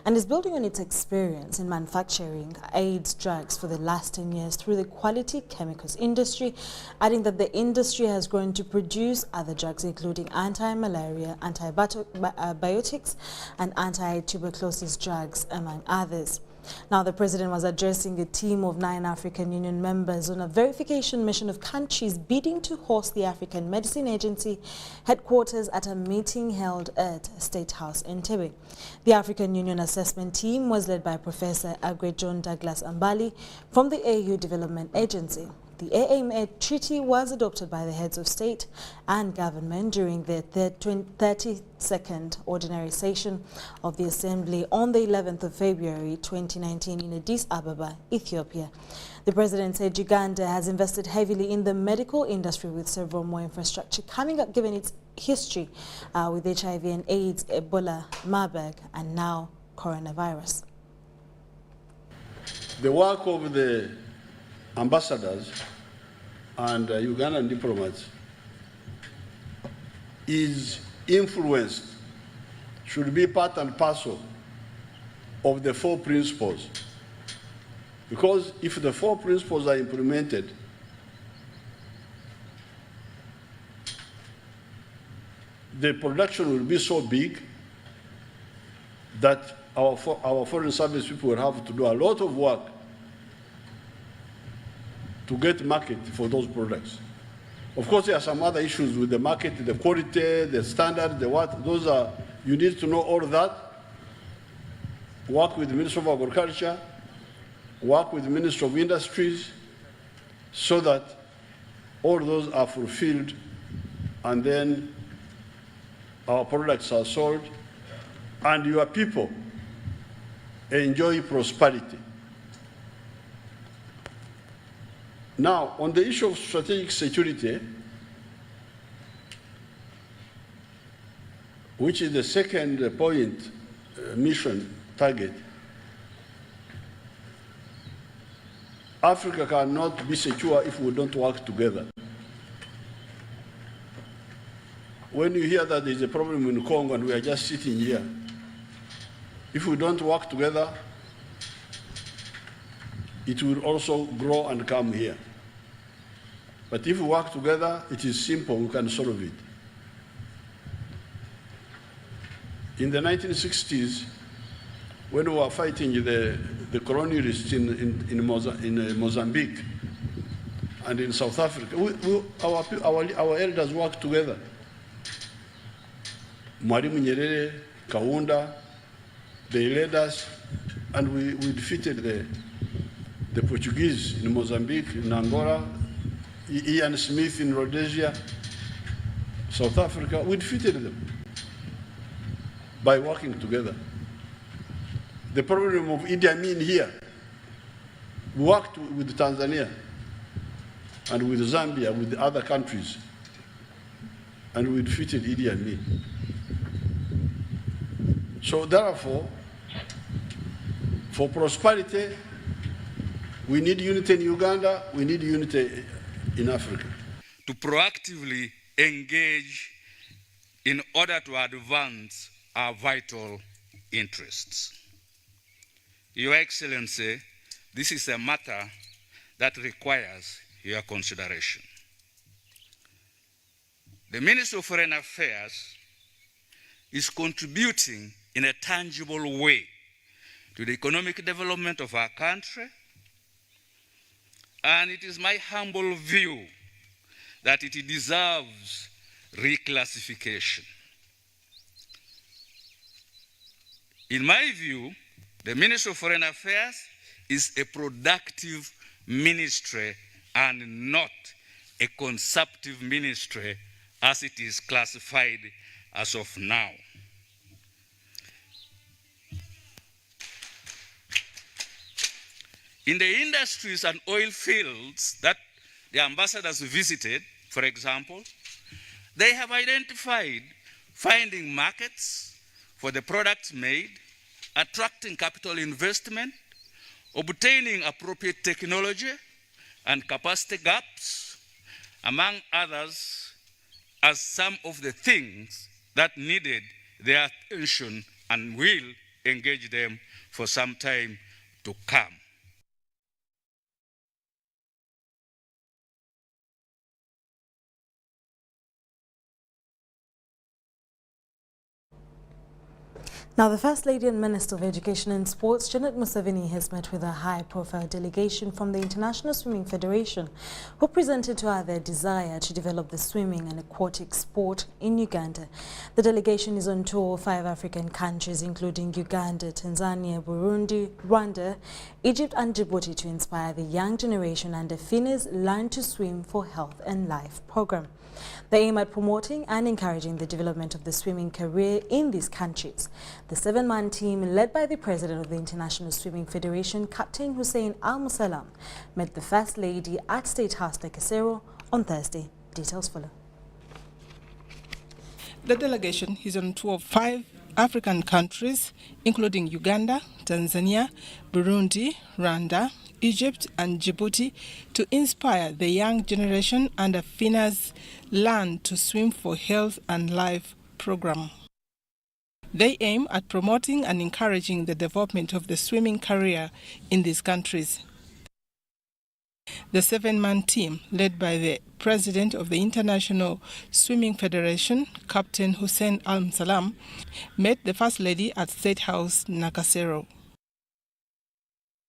and is building on its experience in manufacturing AIDS drugs for the last 10 years through the quality chemicals industry, adding that the industry has grown to produce other drugs including anti-malaria, antibiotics and anti-tuberculosis drugs, among others. Now, the president was addressing a team of 9 African Union members on a verification mission of countries bidding to host the African Medicine Agency headquarters at a meeting held at State House in Entebbe. The African Union assessment team was led by Professor Agwe John Douglas Ambali from the AU Development Agency. The AMA Treaty was adopted by the heads of state and government during the 32nd ordinary session of the Assembly on the 11th of February 2019 in Addis Ababa, Ethiopia. The president said Uganda has invested heavily in the medical industry with several more infrastructure coming up given its history with HIV and AIDS, Ebola, Marburg and now coronavirus. The work of the ambassadors and Ugandan diplomats is influenced, should be part and parcel of the 4 principles. Because if the 4 principles are implemented, the production will be so big that our foreign service people will have to do a lot of work to get market for those products. Of course, there are some other issues with the market, the quality, the standard, the what, those are, you need to know all that. Work with the Ministry of Agriculture, work with the Ministry of Industries, so that all those are fulfilled and then our products are sold and your people enjoy prosperity. Now, on the issue of strategic security, which is the second point, mission target, Africa cannot be secure if we don't work together. When you hear that there's a problem in Congo and we are just sitting here, if we don't work together, it will also grow and come here. But if we work together, it is simple, we can solve it. In the 1960s, when we were fighting the colonialists in Mozambique and in South Africa, our elders worked together. Mwalimu Nyerere, Kaunda, they led us, and we defeated the Portuguese in Mozambique, in Angola, Ian Smith in Rhodesia, South Africa. We defeated them by working together. The problem of Idi Amin here, we worked with Tanzania and with Zambia, with the other countries, and we defeated Idi Amin. So therefore, for prosperity, we need unity in Uganda, we need unity in Africa. To proactively engage in order to advance our vital interests. Your Excellency, this is a matter that requires your consideration. The Ministry of Foreign Affairs is contributing in a tangible way to the economic development of our country, and it is my humble view that it deserves reclassification. In my view, the Ministry of Foreign Affairs is a productive ministry and not a consumptive ministry as it is classified as of now. In the industries and oil fields that the ambassadors visited, for example, they have identified finding markets for the products made, attracting capital investment, obtaining appropriate technology and capacity gaps, among others, as some of the things that needed their attention and will engage them for some time to come. Now, the First Lady and Minister of Education and Sports, Janet Museveni, has met with a high-profile delegation from the International Swimming Federation, who presented to her their desire to develop the swimming and aquatic sport in Uganda. The delegation is on tour of 5 African countries, including Uganda, Tanzania, Burundi, Rwanda, Egypt and Djibouti, to inspire the young generation under FINA's Learn to Swim for Health and Life program. They aim at promoting and encouraging the development of the swimming career in these countries. The 7-man team, led by the President of the International Swimming Federation, Captain Hussein Al-Musalam, met the First Lady at State House Nakasero on Thursday. Details follow. The delegation is on tour of 5 African countries, including Uganda, Tanzania, Burundi, Rwanda, Egypt and Djibouti, to inspire the young generation under FINA's Learn to Swim for Health and Life program. They aim at promoting and encouraging the development of the swimming career in these countries. The 7-man team, led by the President of the International Swimming Federation, Captain Hussein Al-Musalam, met the First Lady at State House Nakasero.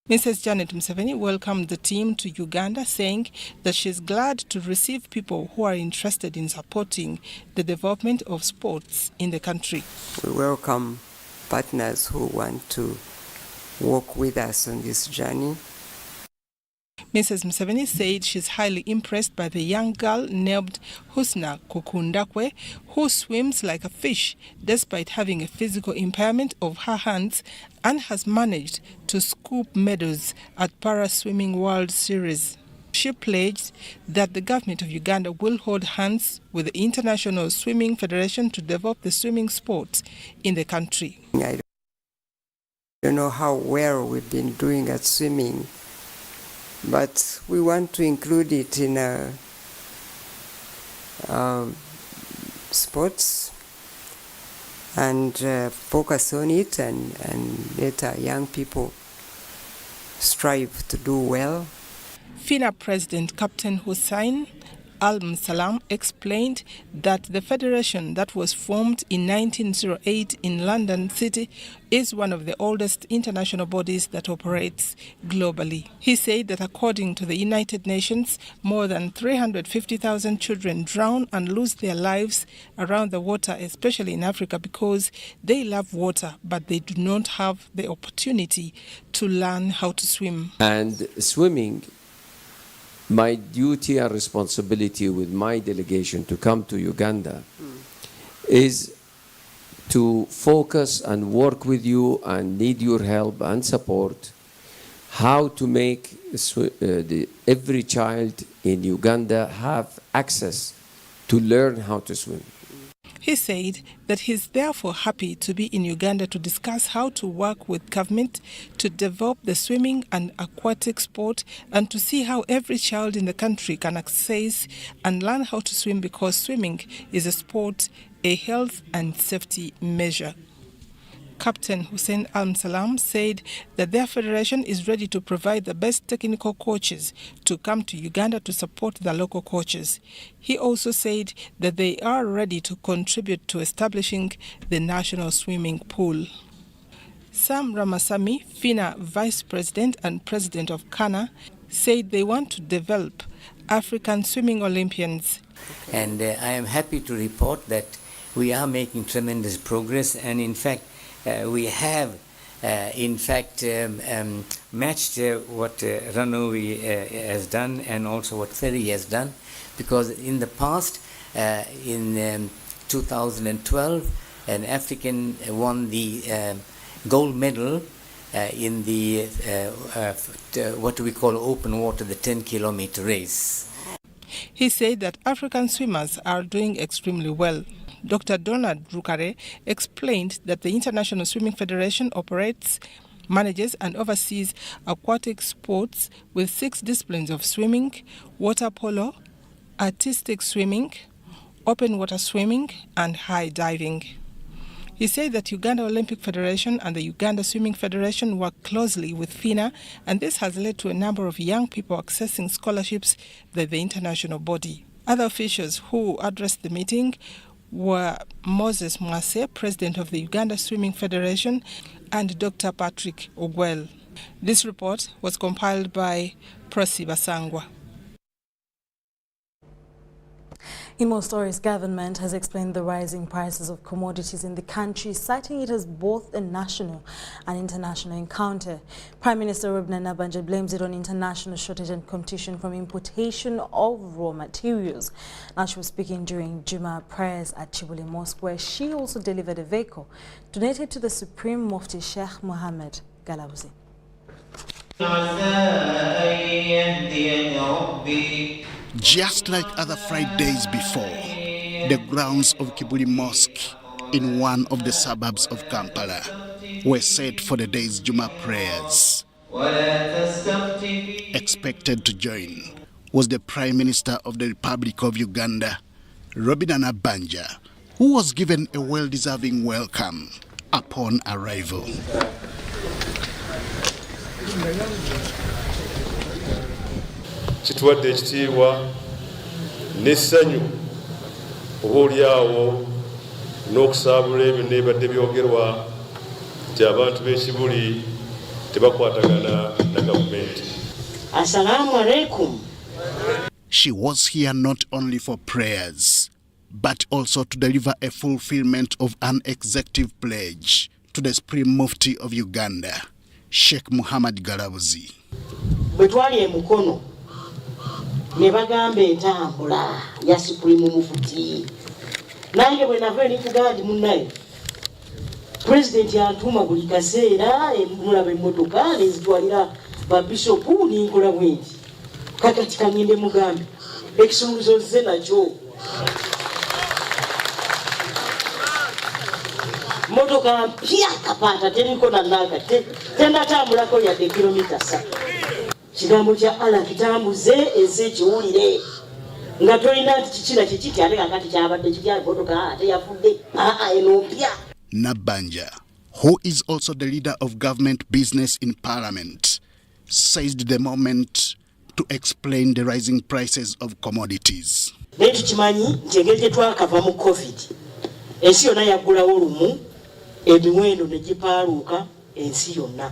Mrs. Janet Museveni welcomed the team to Uganda, saying that she is glad to receive people who are interested in supporting the development of sports in the country. We welcome partners who want to work with us on this journey. Mrs. Museveni said she's highly impressed by the young girl named Husna Kukundakwe, who swims like a fish despite having a physical impairment of her hands, and has managed to scoop medals at Para Swimming World Series. She pledged that the government of Uganda will hold hands with the International Swimming Federation to develop the swimming sport in the country. I don't know how well we've been doing at swimming, but we want to include it in our sports and focus on it and let our young people strive to do well. FINA President Captain Hussein Al-Musalam explained that the federation that was formed in 1908 in London City is one of the oldest international bodies that operates globally. He said that according to the United Nations, more than 350,000 children drown and lose their lives around the water, especially in Africa, because they love water, but they do not have the opportunity to learn how to swim. And swimming, my duty and responsibility with my delegation to come to Uganda is to focus and work with you and need your help and support how to make every child in Uganda have access to learn how to swim. He said that he's therefore happy to be in Uganda to discuss how to work with government to develop the swimming and aquatic sport and to see how every child in the country can access and learn how to swim, because swimming is a sport, a health and safety measure. Captain Hussein Al-Musalam said that their federation is ready to provide the best technical coaches to come to Uganda to support the local coaches. He also said that they are ready to contribute to establishing the national swimming pool. Sam Ramasamy, FINA Vice President and President of Ghana, said they want to develop African swimming Olympians. And I am happy to report that we are making tremendous progress, and in fact we have matched what Ranowi has done and also what Ferry has done, because in the past, in 2012, an African won the gold medal in the what we call open water, the 10-kilometer race. He said that African swimmers are doing extremely well. Dr. Donald Rukare explained that the International Swimming Federation operates, manages and oversees aquatic sports with 6 disciplines of swimming, water polo, artistic swimming, open water swimming and high diving. He said that Uganda Olympic Federation and the Uganda Swimming Federation work closely with FINA, and this has led to a number of young people accessing scholarships by the international body. Other officials who addressed the meeting were Moses Mwase, President of the Uganda Swimming Federation, and Dr. Patrick Ogwell. This report was compiled by Prosi Basangwa. In more stories, government has explained the rising prices of commodities in the country, citing it as both a national and international encounter. Prime Minister Robina Nabanja blames it on international shortage and competition from importation of raw materials. Now, she was speaking during Juma prayers at Chibuli Mosque, where she also delivered a vehicle donated to the Supreme Mufti Sheikh Mohammed Galawzi. Just like other Fridays before, the grounds of Kibuli Mosque in one of the suburbs of Kampala were set for the day's Juma prayers. Expected to join was the Prime Minister of the Republic of Uganda, Robina Nabanja, who was given a well-deserving welcome upon arrival. Kituwadde ekitiibwa n'essanyu oboolyawo n'okusaabula ebyo n'ebadde byogerwa nti abantu b'ekibuli tebakwatagana na gavumenti. Assalamu alaikum. She was here not only for prayers, but also to deliver a fulfillment of an executive pledge to the Supreme Mufti of Uganda, Sheikh Mohammed Galawzi. Bwe twali emukono ne bagamba entambula ya Supreme Mufti. Nange bwe nava eri kugandi munnaye President yantuma buli kaseera mulaba emmotoka nezitwalira babishopu ninkola bwenti. Kakati kangende mugambe ekisumuluzo nze nakyo. Motoka mpya kapata teriko na naga tenatambulako yadde kilomita 3. Kigambo kya Allah kitambuze ezekiwulire nga tolina nti kikira kikiti ate kakati kyabadde kirya motoka ate yafudde eno mpya. Nabanja, who is also the leader of government business in Parliament, seized the moment to explain the rising prices of commodities. Naye tukimanyi nti engeri gye twakava mu COVID ensi yonna yaggulawo olumu emiwendo ne gipaaluuka ensi yonna.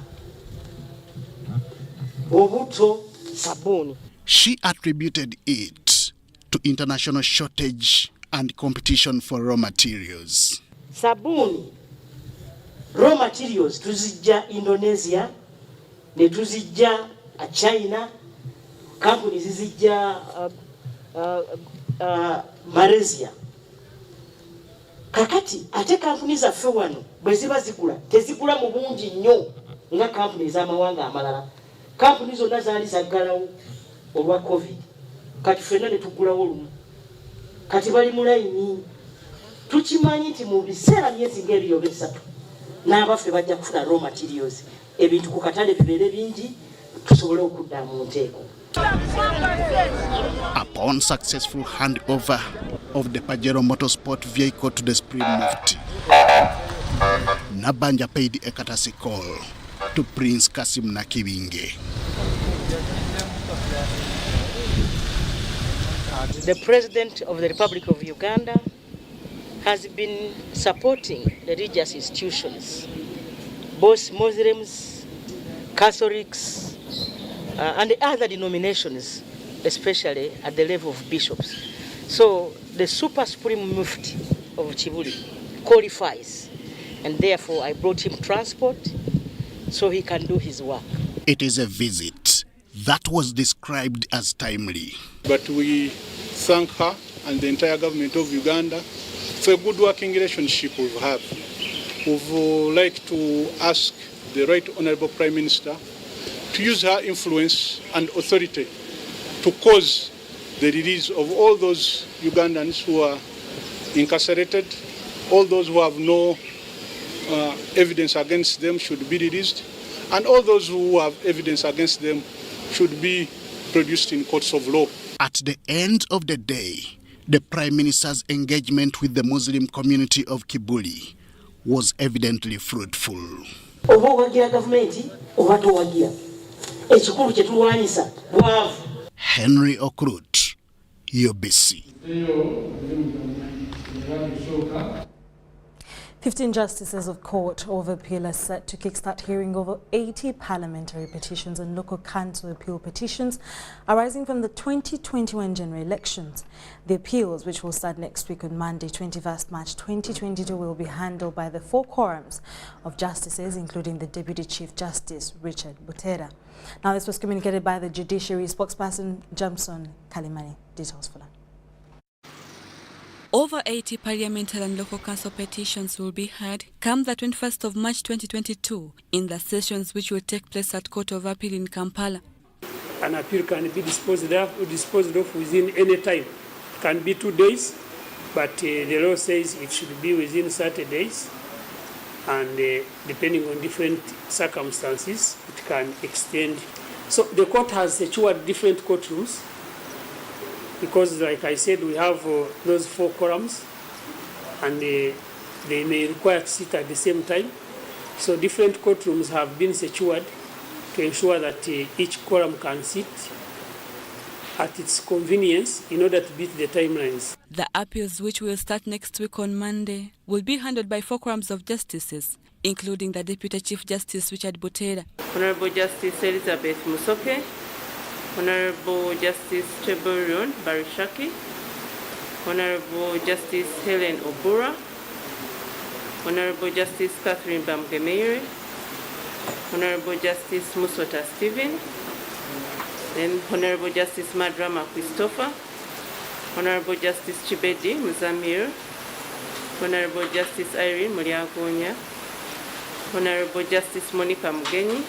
Obuto sabuni. She attributed it to international shortage and competition for raw materials. Sabuni, raw materials tuzijja Indonesia, ne tuzijja China, companies zizijja Malaysia. Kakati ate companies zaffe wano bwe ziba zigula tezigula mu bungi nnyo nga companies z'amawanga amalala. Companies zonna zaali zaggalawo olwa COVID. Kati ffenna ne tuggulawo olumu. Kati bali mu layini. Tukimanyi nti mu biseera myezi ng'ebyo bisatu n'abaffe bajja kufuna raw materials ebintu ku katale bibeere bingi tusobole okudda mu nteeko. Upon successful handover of the Pajero motorsport vehicle to the Supreme Mufti, Nabanja paid a courtesy call to Prince Kasim Nakibinge. The President of the Republic of Uganda has been supporting the religious institutions, both Muslims, Catholics, and other denominations, especially at the level of bishops. So the Super Supreme Mufti of Chibuli qualifies, and therefore I brought him transport so he can do his work. It is a visit that was described as timely. But we thank her and the entire government of Uganda for a good working relationship we have. We would like to ask the Right Honourable Prime Minister to use her influence and authority to cause the release of all those Ugandans who are incarcerated, all those who have no evidence against them should be released, and all those who have evidence against them should be produced in courts of law. At the end of the day, the Prime Minister's engagement with the Muslim community of Kibuli was evidently fruitful. Henry Okrut, UBC. 15 justices of court of appeal are set to kickstart hearing over 80 parliamentary petitions and local council appeal petitions arising from the 2021 general elections. The appeals, which will start next week on Monday, 21st March 2022, will be handled by the 4 quorums of justices, including the Deputy Chief Justice, Richard Butera. Now, this was communicated by the Judiciary spokesperson, Jamson Kalimani. Details for that. Over 80 parliamentary and local council petitions will be heard come the 21st of March 2022 in the sessions which will take place at Court of Appeal in Kampala. An appeal can be disposed of within any time. It can be 2 days, but the law says it should be within 30 days. And depending on different circumstances, it can extend. So the court has secured different courtrooms, because, like I said, we have those 4 quorums, and they may require to sit at the same time. So different courtrooms have been secured to ensure that each quorum can sit at its convenience in order to beat the timelines. The appeals, which will start next week on Monday, will be handled by 4 quorums of justices, including the Deputy Chief Justice Richard Butera, Honorable Justice Elizabeth Musoke, Honorable Justice Teburion Barishaki, Honorable Justice Helen Obura, Honorable Justice Catherine Bamgemeire, Honorable Justice Musota Stephen, then Honorable Justice Madrama Christopher, Honorable Justice Chibedi Muzamir, Honorable Justice Irene Muriagonya, Honorable Justice Monica Mugenyi.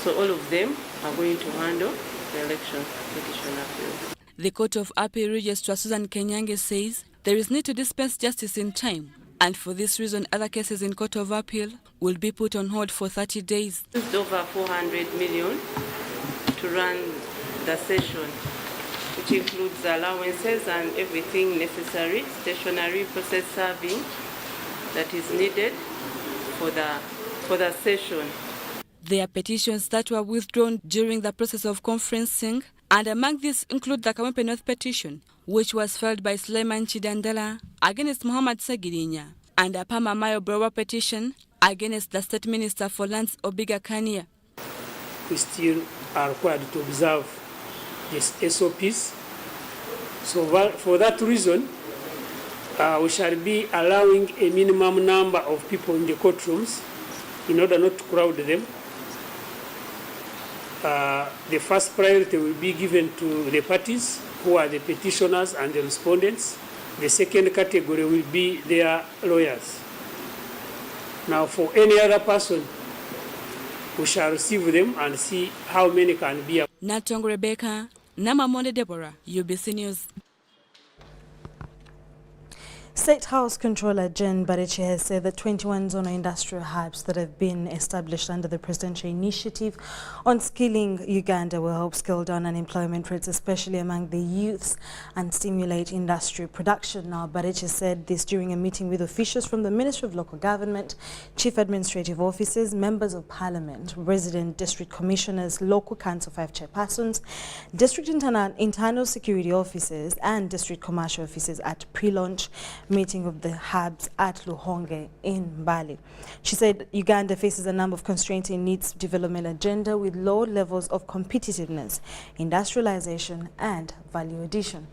So all of them are going to handle the election petition appeal. The Court of Appeal Registrar Susan Kenyange says there is need to dispense justice in time, and for this reason other cases in Court of Appeal will be put on hold for 30 days. Used over 400 million to run the session, which includes allowances and everything necessary, stationary process serving that is needed for the session. There are petitions that were withdrawn during the process of conferencing, and among these include the Kawempe North petition, which was filed by Suleiman Chidandala against Muhammad Sagirinya, and a Pama Mayo Browa petition against the State Minister for Lands Obiga Kania. We still are required to observe these SOPs. So for that reason, we shall be allowing a minimum number of people in the courtrooms in order not to crowd them. The first priority will be given to the parties, who are the petitioners and the respondents. The second category will be their lawyers. Now, for any other person, we shall receive them and see how many can be. Natong Rebecca, Namamonde Deborah, UBC News. State House Controller Jen Barechi has said that 21 zonal industrial hubs that have been established under the presidential initiative on skilling Uganda will help scale down unemployment rates, especially among the youths, and stimulate industrial production. Now, Barechi said this during a meeting with officials from the Ministry of Local Government, Chief Administrative Officers, Members of Parliament, Resident District Commissioners, Local Council 5 chairpersons, District Internal Security Officers, and District Commercial Officers at pre-launch meeting of the hubs at Luhonge in Bali. She said Uganda faces a number of constraints in its development agenda with low levels of competitiveness, industrialization, and value addition.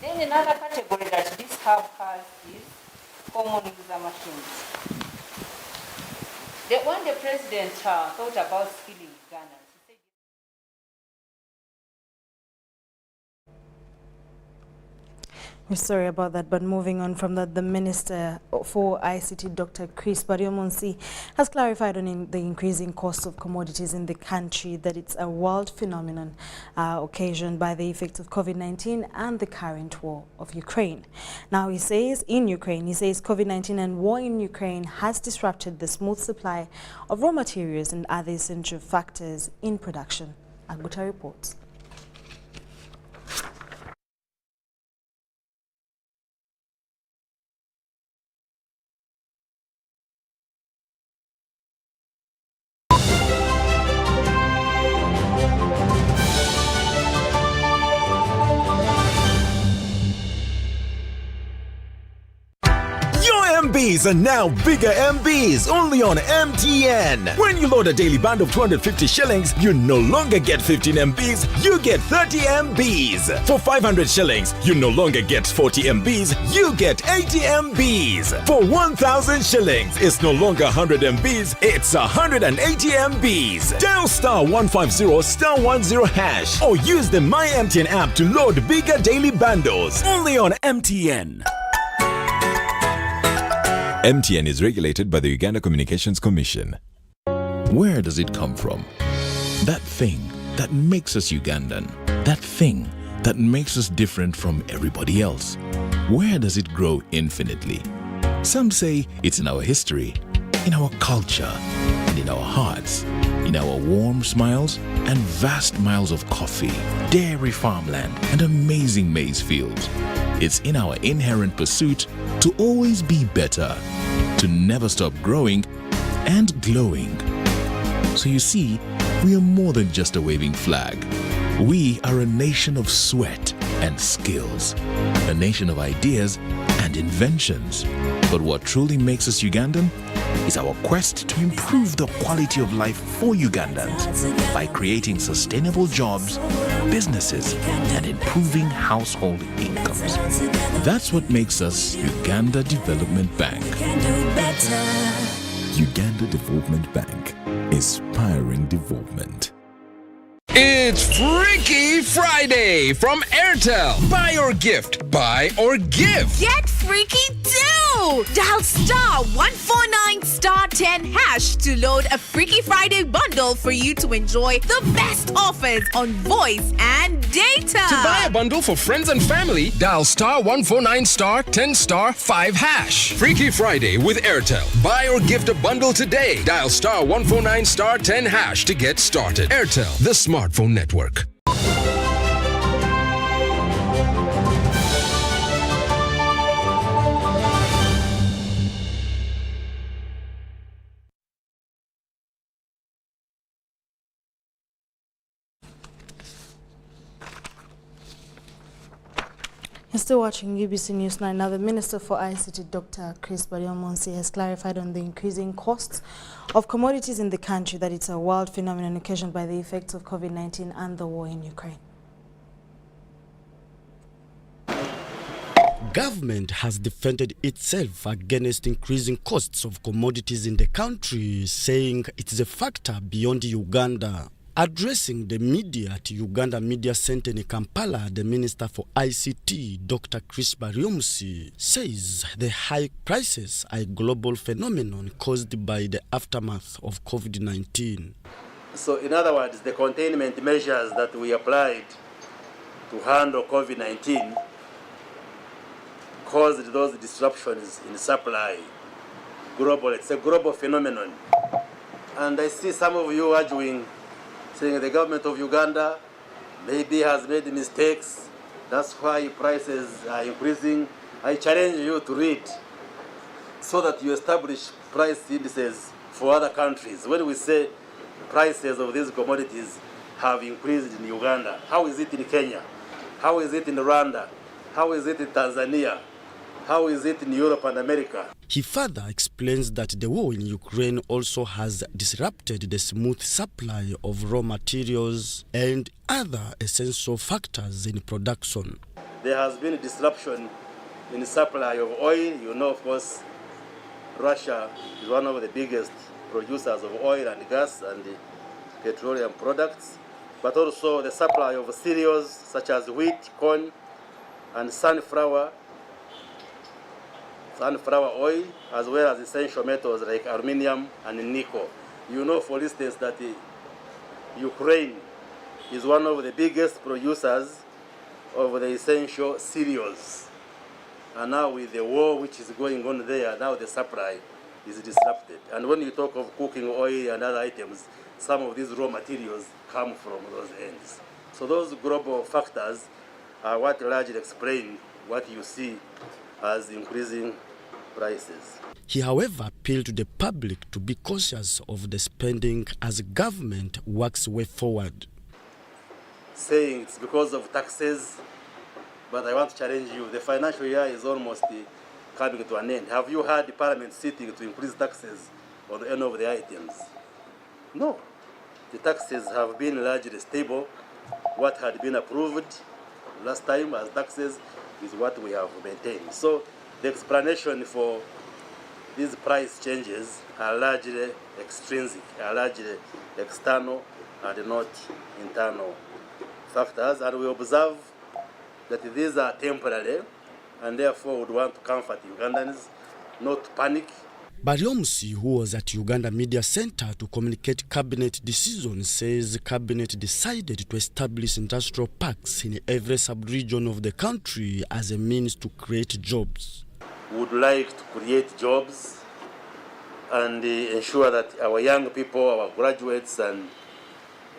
Then another category that this hub has is common user machines. When the president thought about skilling Uganda, We're sorry about that, but moving on from that, the Minister for ICT, Dr. Chris Bariomonsi, has clarified on the increasing cost of commodities in the country, that it's a world phenomenon occasioned by the effects of COVID-19 and the current war of Ukraine. Now, he says COVID-19 and war in Ukraine has disrupted the smooth supply of raw materials and other essential factors in production. Agbuta reports. MBs are now bigger MBs only on MTN. When you load a daily bundle of 250 shillings, you no longer get 15 MBs, you get 30 MBs. For 500 shillings, you no longer get 40 MBs, you get 80 MBs. For 1,000 shillings, it's no longer 100 MBs, it's 180 MBs. Dial *150*10# or use the My MTN app to load bigger daily bundles only on MTN. MTN is regulated by the Uganda Communications Commission. Where does it come from? That thing that makes us Ugandan. That thing that makes us different from everybody else. Where does it grow infinitely? Some say it's in our history, in our culture, and in our hearts, in our warm smiles and vast miles of coffee, dairy farmland, and amazing maize fields. It's in our inherent pursuit to always be better, to never stop growing and glowing. So you see, we are more than just a waving flag. We are a nation of sweat and skills, a nation of ideas and inventions. But what truly makes us Ugandan is our quest to improve the quality of life for Ugandans by creating sustainable jobs, businesses, and improving household incomes. That's what makes us Uganda Development Bank. Uganda Development Bank, inspiring development. It's Freaky Friday from Airtel. Buy or gift, buy or give. Get freaky too! Dial *149*10# to load a Freaky Friday bundle for you to enjoy the best offers on voice and data. To buy a bundle for friends and family, dial *149*10*5#. Freaky Friday with Airtel. Buy or gift a bundle today. Dial *149*10# to get started. Airtel, the smartphone network. You're still watching UBC News 9. Now, the Minister for ICT, Dr. Chris Baryomonsi, has clarified on the increasing costs of commodities in the country that it's a world phenomenon occasioned by the effects of COVID-19 and the war in Ukraine. Government has defended itself against increasing costs of commodities in the country, saying it is a factor beyond Uganda. Addressing the media at Uganda Media Center in Kampala, the Minister for ICT, Dr. Chris Baryomonsi, says the high prices are a global phenomenon caused by the aftermath of COVID-19. So in other words, the containment measures that we applied to handle COVID-19 caused those disruptions in supply global. It's a global phenomenon. And I see some of you arguing, saying the government of Uganda maybe has made mistakes, that's why prices are increasing. I challenge you to read so that you establish price indices for other countries. When we say prices of these commodities have increased in Uganda, how is it in Kenya? How is it in Rwanda? How is it in Tanzania? How is it in Europe and America? He further explains that the war in Ukraine also has disrupted the smooth supply of raw materials and other essential factors in production. There has been a disruption in the supply of oil. You know, of course, Russia is one of the biggest producers of oil and gas and petroleum products, but also the supply of cereals such as wheat, corn, and sunflower oil, as well as essential metals like aluminum and nickel. You know, for instance, that Ukraine is one of the biggest producers of the essential cereals. And now with the war which is going on there, now the supply is disrupted. And when you talk of cooking oil and other items, some of these raw materials come from those ends. So those global factors are what largely explain what you see as increasing prices. He, however, appealed to the public to be cautious of the spending as government works way forward. Saying it's because of taxes, but I want to challenge you. The financial year is almost coming to an end. Have you had Parliament sitting to increase taxes on any of the items? No. The taxes have been largely stable. What had been approved last time as taxes is what we have maintained. So the explanation for these price changes are largely extrinsic, are largely external and not internal factors. And we observe that these are temporary, and therefore would want to comfort Ugandans not to panic. Bariomusi, who was at Uganda Media Center to communicate cabinet decisions, says cabinet decided to establish industrial parks in every sub-region of the country as a means to create jobs. We would like to create jobs and ensure that our young people, our graduates and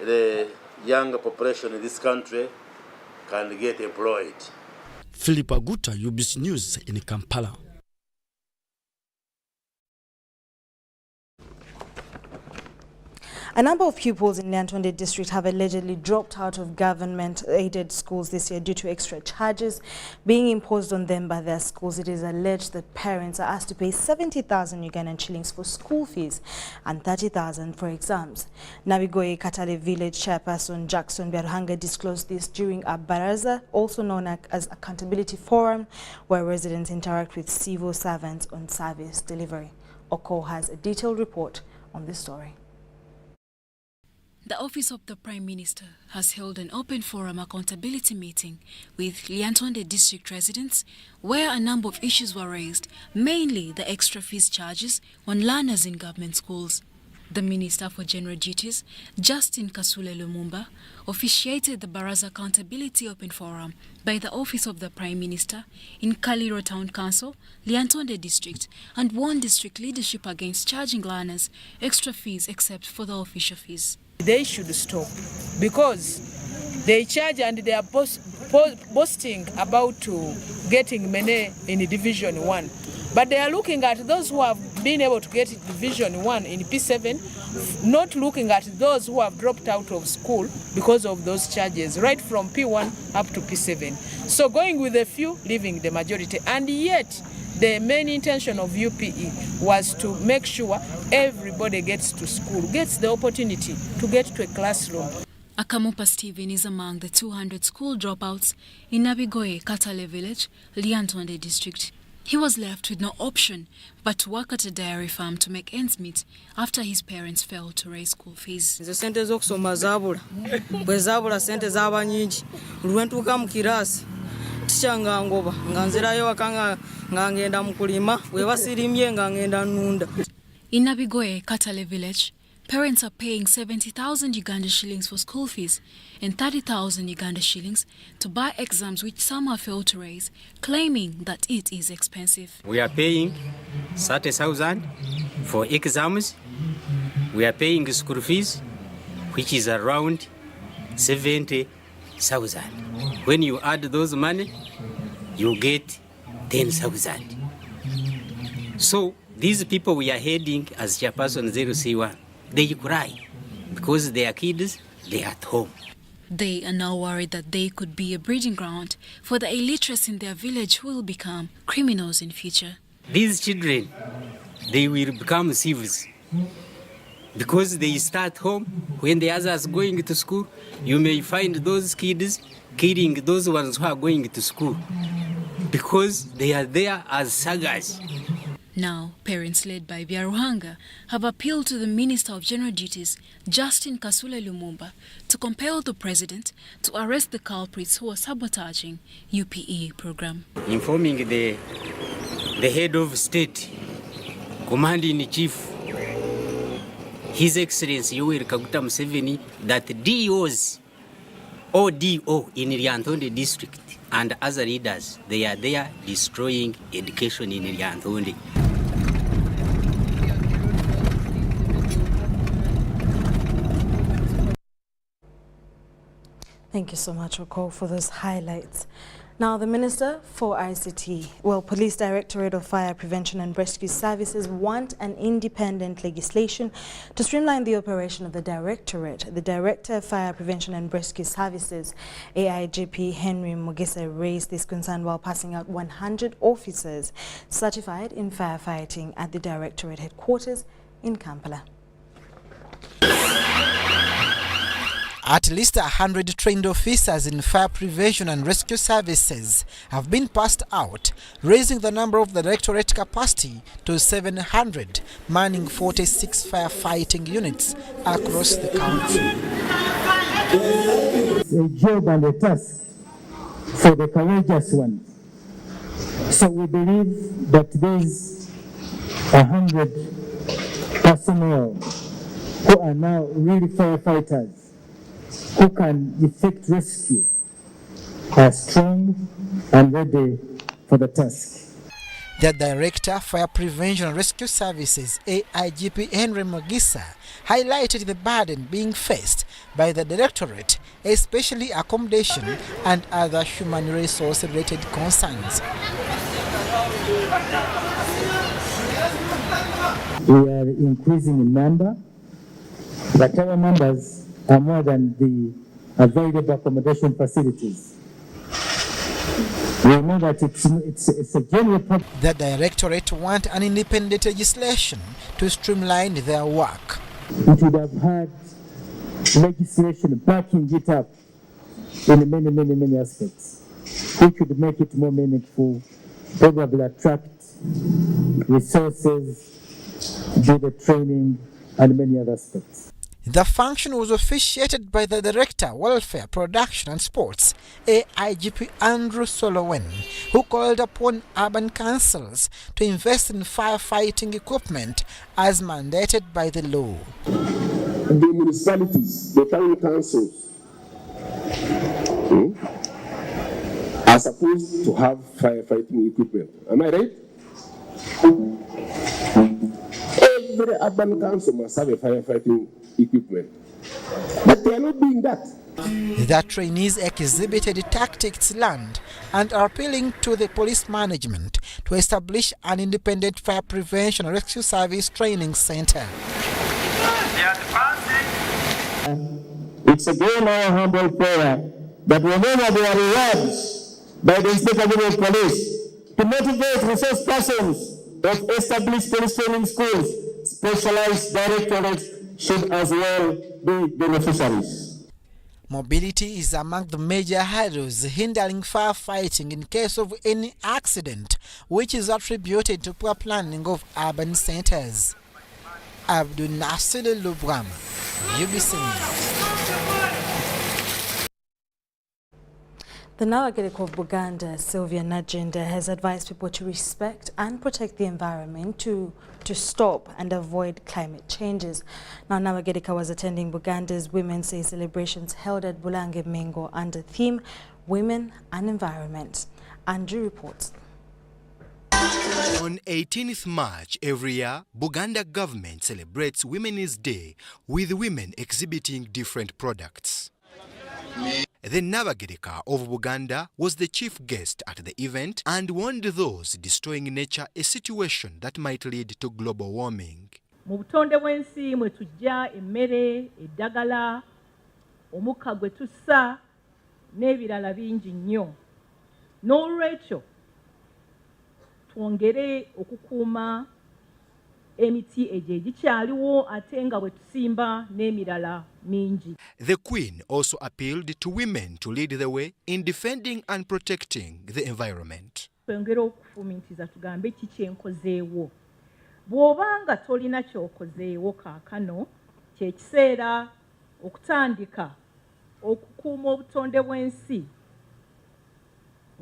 the young population in this country can get employed. Philip Aguta, UBC News in Kampala. A number of pupils in Lyantonde district have allegedly dropped out of government-aided schools this year due to extra charges being imposed on them by their schools. It is alleged that parents are asked to pay 70,000 Ugandan shillings for school fees and 30,000 for exams. Nabigoye Katale Village Chairperson Jackson Byaruhanga disclosed this during a baraza, also known as Accountability Forum, where residents interact with civil servants on service delivery. Oko has a detailed report on this story. The Office of the Prime Minister has held an open forum accountability meeting with Lyantonde district residents where a number of issues were raised, mainly the extra fees charges on learners in government schools. The Minister for General Duties, Justin Kasule Lumumba, officiated the Baraza Accountability Open Forum by the Office of the Prime Minister in Kaliro Town Council, Lyantonde District, and warned district leadership against charging learners extra fees except for the official fees. They should stop because they charge and they are boasting about getting money in Division 1. But they are looking at those who have been able to get Division 1 in P7, not looking at those who have dropped out of school because of those charges, right from P1 up to P7. So going with a few, leaving the majority. And yet, the main intention of UPE was to make sure everybody gets to school, gets the opportunity to get to a classroom. Akamupa Stephen is among the 200 school dropouts in Nabigoye Katale Village, Lyantonde District. He was left with no option but to work at a dairy farm to make ends meet after his parents failed to raise school fees. The sente z'okusoma zaabula bwe zaabula sente zaaba nyingi lwentuuka mu kirasi ticha nga ngoba nga nzirayo waka nga ngenda mu kulima bwe basirimye nga ngenda nnunda. In Nabigoye Katale Village, parents are paying 70,000 Uganda shillings for school fees and 30,000 Uganda shillings to buy exams which some have failed to raise, claiming that it is expensive. We are paying 30,000 for exams. We are paying school fees, which is around 70,000. When you add those money, you get 10,000. So these people we are heading as Chairperson 0C1, they cry because their kids, they are at home. They are now worried that they could be a breeding ground for the illiterates in their village who will become criminals in future. These children, they will become thieves because they start home. When the others are going to school, you may find those kids killing those ones who are going to school because they are there as sagas. Now, parents led by Byaruhanga have appealed to the Minister of General Duties, Justin Kasule Lumumba, to compel the President to arrest the culprits who are sabotaging UPE program. Informing the head of state, Commander-in-Chief, His Excellency Yoweri Kaguta Museveni, that DOs, ODO in Lyantonde district and other leaders, they are there destroying education in Lyantonde. Thank you so much, Oko, for those highlights. Now, the Minister for ICT, Police Directorate of Fire Prevention and Rescue Services want an independent legislation to streamline the operation of the Directorate. The Director of Fire Prevention and Rescue Services, AIGP Henry Mugisa, raised this concern while passing out 100 officers certified in firefighting at the Directorate headquarters in Kampala. At least 100 trained officers in fire prevention and rescue services have been passed out, raising the number of the Directorate capacity to 700, manning 46 firefighting units across the country. It's a job and a task for the courageous ones. So we believe that these 100 personnel who are now really firefighters, who can effect rescue, are strong and ready for the task. The Director of Fire Prevention and Rescue Services, AIGP Henry Mugisa, highlighted the burden being faced by the Directorate, especially accommodation and other human resource-related concerns. We are increasing in number, but our numbers are more than the available accommodation facilities. We know that it's a general problem. The Directorate want an independent legislation to streamline their work. It would have had legislation backing it up in many aspects, which would make it more meaningful, probably attract resources, do the training, and many other aspects. The function was officiated by the Director, Welfare, Production and Sports, AIGP Andrew Solowen, who called upon urban councils to invest in firefighting equipment as mandated by the law. The municipalities, the town councils, are supposed to have firefighting equipment. Am I right? Every urban council must have a firefighting equipment, but they are not doing that. The trainees exhibited tactics learned and are appealing to the police management to establish an independent fire prevention and rescue service training center. It's again our humble prayer that whenever there are rewards by the Inspector General of Police to motivate resource persons of established police training schools, specialized directorates should as well be beneficiaries. Mobility is among the major hurdles hindering firefighting in case of any accident, which is attributed to poor planning of urban centers. Abdul Nasir Lubram, UBC News. The Nawagiriko of Buganda, Sylvia Najinda, has advised people to respect and protect the environment to stop and avoid climate changes. Now, Nawagiriko was attending Buganda's Women's Day celebrations held at Bulange Mengo under theme Women and Environment. Andrew reports. On 18th March every year, Buganda government celebrates Women's Day with women exhibiting different products. The Nawagirika of Buganda was the chief guest at the event and warned those destroying nature a situation that might lead to global warming. Mu butonde bw'ensi mwe tujja emmere, eddagala, omukka gwe tussa n'ebirala bingi nnyo. N'olwekyo twongere okukuuma emiti egyo egikyaliwo ate nga bwe tusimba n'emirala mingi. The Queen also appealed to women to lead the way in defending and protecting the environment. Twongere okufumiitiza tugambe kiki enkozeewo. Bw'obanga tolina ky'okozeewo kaakano, kye kiseera okutandika okukuuma obutonde bw'ensi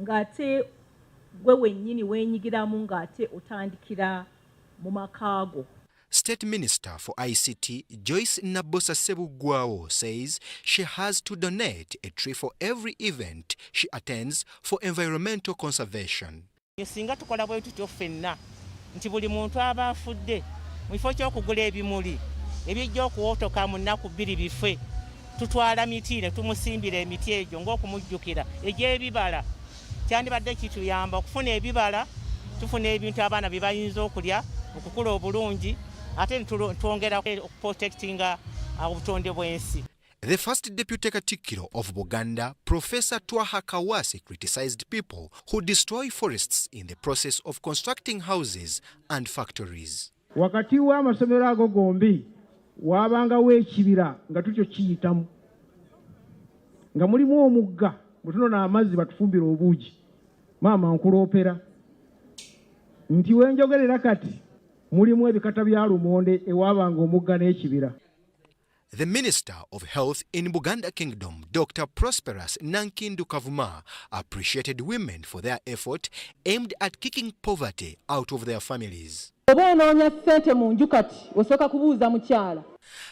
ng'ate gwe wennyini weenyigiramu ng'ate otandikira mu makaago. State Minister for ICT Joyce Nabosa Sebugwawo says she has to donate a tree for every event she attends for environmental conservation. Singa tukola bwe tutyo ffenna nti buli muntu aba afudde mu kifo ky'okugula ebimuli ebijja okuwotoka mu nnaku bbiri bife tutwala miti ne tumusimbira emiti egyo ng'okumujjukira egy'ebibala kyandibadde kituyamba okufuna ebibala tufuna ebintu abaana bye bayinza okulya okukula obulungi ate twongera okuprotectinga obutonde bw'ensi. The first Deputy Katikkiro of Buganda, Professor Twaha Kawase, criticized people who destroy forests in the process of constructing houses and factories. Wakati wa amasomero ago gombi wabangawo ekibira nga tukyo kiyitamu nga mulimu omugga mutunona amazzi batufumbira obuugi maama nkuloopera nti wenjogerera kati mulimu ebikata bya lumonde ewabanga omugga n'ekibira. The Minister of Health in Buganda Kingdom, Dr. Prosperous Nankindu Kavuma, appreciated women for their effort aimed at kicking poverty out of their families.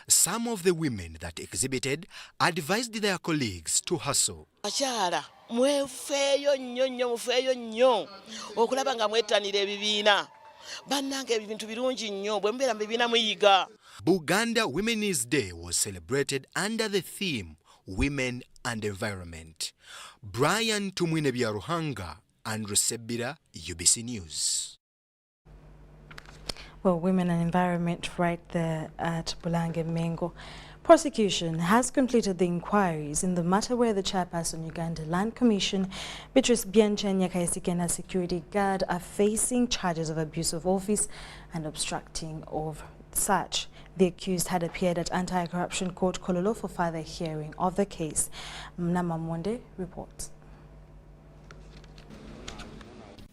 Some of the women that exhibited advised their colleagues to hustle. Buganda Women's Day was celebrated under the theme Women and Environment. Brian Tumwinebya Ruhanga and Rusebira, UBC News. Well, Women and Environment right there at Bulange Mengo. Prosecution has completed the inquiries in the matter where the chairperson Uganda Land Commission, Beatrice Bianca Nyakaisike and a security guard are facing charges of abuse of office and obstructing of such. The accused had appeared at Anti-Corruption Court Kololo for further hearing of the case. Mnama Monde reports.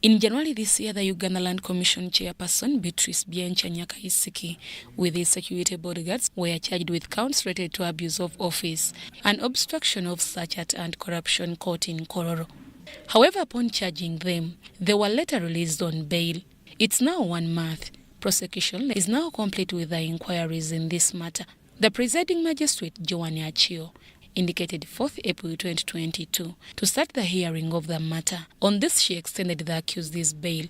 In January this year, the Uganda Land Commission chairperson, Beatrice Bianca Nyakaisike, with his security bodyguards, were charged with counts related to abuse of office and obstruction of such at Anti-Corruption Court in Kororo. However, upon charging them, they were later released on bail. It's now 1 month. Prosecution is now complete with the inquiries in this matter. The presiding magistrate, Joanne Achio, indicated 4th April 2022 to start the hearing of the matter. On this, she extended the accused's bail.